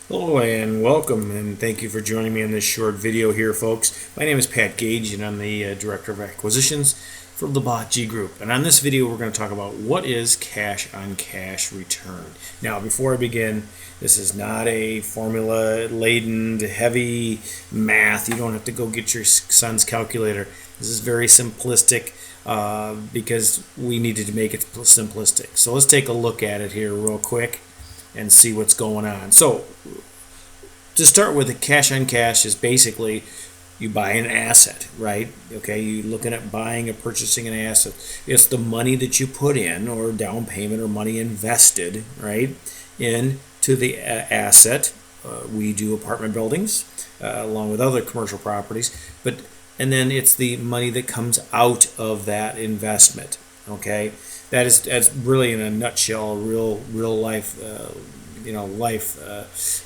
Hello and welcome, and thank you for joining me in this short video here, folks. My name is Pat Gage, and I'm the Director of Acquisitions for the Pat Gage Group. And on this video, we're going to talk about what is cash-on-cash return. Now, before I begin, this is not a formula-laden, heavy math. You don't have to go get your son's calculator. This is very simplistic because we needed to make it simplistic. So let's take a look at it here real quick and see what's going on. So to start with, the cash on cash is basically you buy an asset, right? Okay, you're looking at buying or purchasing an asset. It's the money that you put in, or down payment, or money invested, right, into the asset. We do apartment buildings along with other commercial properties, and then it's the money that comes out of that investment. Okay, that's really in a nutshell, real life,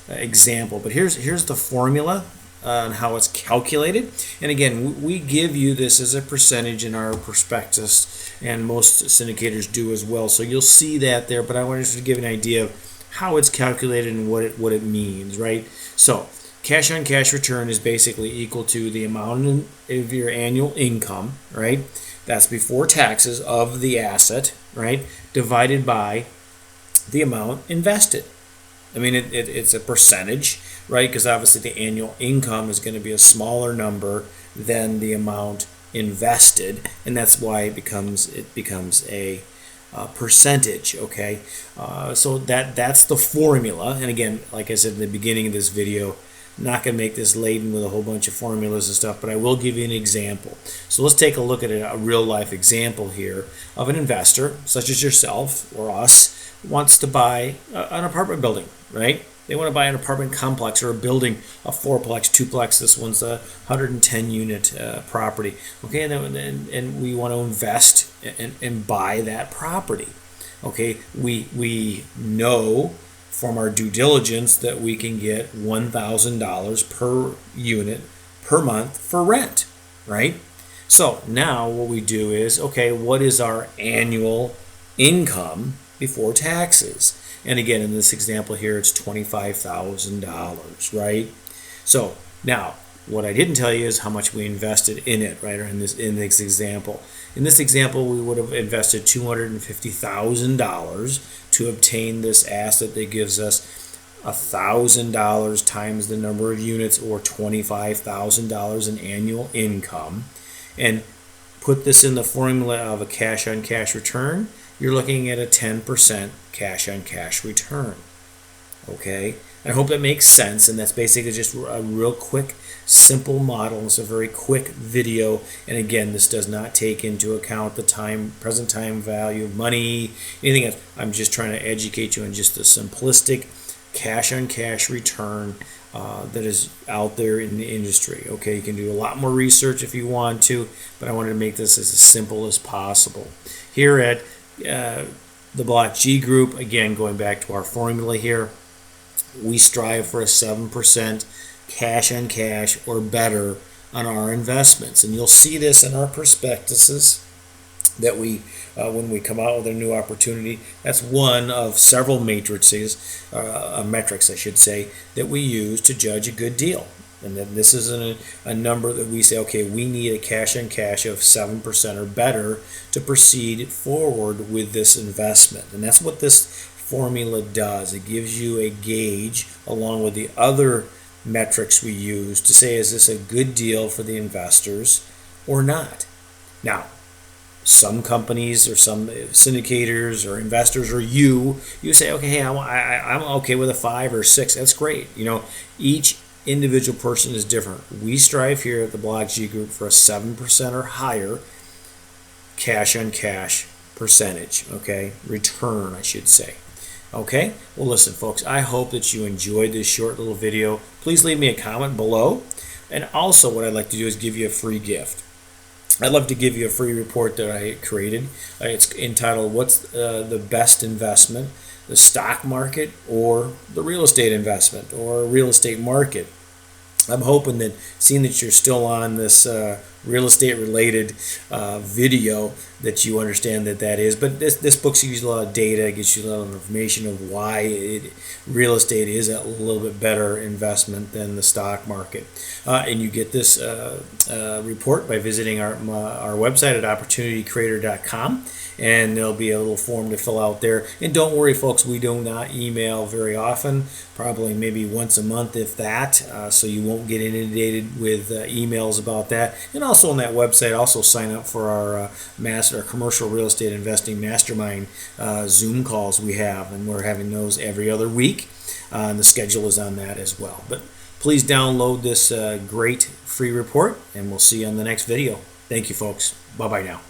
example. But here's the formula on how it's calculated. And again, we give you this as a percentage in our prospectus, and most syndicators do as well. So you'll see that there. But I wanted to give an idea of how it's calculated and what it means, right? So cash on cash return is basically equal to the amount of your annual income, right? That's before taxes of the asset, right? Divided by the amount invested. I mean, it's a percentage, right? Because obviously the annual income is going to be a smaller number than the amount invested, and that's why it becomes a percentage. Okay, so that's the formula. And again, like I said in the beginning of this video, I'm not going to make this laden with a whole bunch of formulas and stuff, but I will give you an example. So let's take a look at a real life example here of an investor, such as yourself or us, wants to buy an apartment building, right? They want to buy an apartment complex or a building, a fourplex, twoplex. This one's a 110 unit property. Okay, and we want to invest and buy that property. Okay, we know from our due diligence that we can get $1,000 per unit per month for rent, right? So now what we do is, okay, what is our annual income before taxes? And again, in this example here, it's $25,000, right? So now, what I didn't tell you is how much we invested in it, right? Or in this example. In this example, we would have invested $250,000 to obtain this asset that gives us $1,000 times the number of units, or $25,000 in annual income. And put this in the formula of a cash on cash return, you're looking at a 10% cash on cash return. Okay, I hope that makes sense, and that's basically just a real quick, simple model. It's a very quick video, and again, this does not take into account the present time value of money, anything else. I'm just trying to educate you on just the simplistic cash on cash return that is out there in the industry. Okay, you can do a lot more research if you want to, but I wanted to make this as simple as possible. Here at the Pat Gage Group, again, going back to our formula here, we strive for a 7% cash on cash or better on our investments. And you'll see this in our prospectuses that we, when we come out with a new opportunity, that's one of several metrics, I should say, that we use to judge a good deal. And then this is a number that we say, okay, we need a cash on cash of 7% or better to proceed forward with this investment. And that's what this formula does. It gives you a gauge along with the other metrics we use to say, is this a good deal for the investors or not? Now, some companies or some syndicators or investors or you say, okay, hey, I'm okay with a 5 or 6. That's great. Each individual person is different. We strive here at the Pat Gage Group for a 7% or higher cash on cash percentage, okay? Return, I should say. Okay? Well, listen, folks, I hope that you enjoyed this short little video. Please leave me a comment below. And also, what I'd like to do is give you a free gift. I'd love to give you a free report that I created. It's entitled, What's the Best Investment? The stock market or the real estate investment or real estate market? I'm hoping that, seeing that you're still on this real estate related video that you understand that is. But this book gives you a lot of data, gives you a lot of information of why real estate is a little bit better investment than the stock market. And you get this report by visiting our website at opportunitycreator.com. And there'll be a little form to fill out there. And don't worry, folks, we do not email very often, probably maybe once a month, if that. So you won't get inundated with emails about that. And also on that website, also sign up for our commercial real estate investing mastermind Zoom calls we have, and we're having those every other week. And the schedule is on that as well. But please download this great free report, and we'll see you on the next video. Thank you, folks. Bye-bye now.